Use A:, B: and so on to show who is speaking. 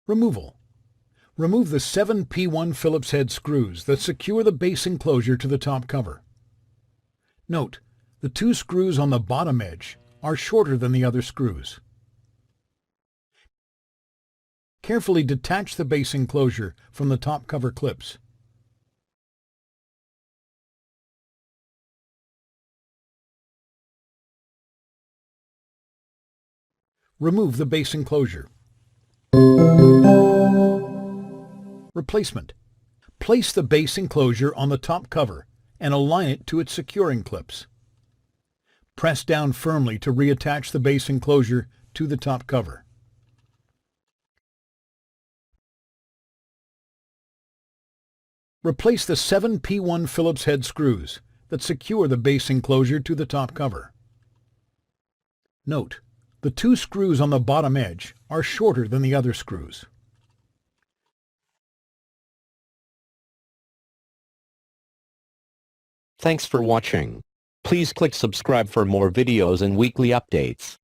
A: Removal. Remove the 7 P1 Phillips head screws that secure the base enclosure to the top cover. Note, the 2 screws on the bottom edge are shorter than the other screws. Carefully detach the base enclosure from the top cover clips. Remove the base enclosure. Replacement. Place the base enclosure on the top cover and align it to its securing clips. Press down firmly to reattach the base enclosure to the top cover. Replace the 7 P1 Phillips head screws that secure the base enclosure to the top cover. Note, the 2 screws on the bottom edge are shorter than the other screws.
B: Thanks for watching. Please click subscribe for more videos and weekly updates.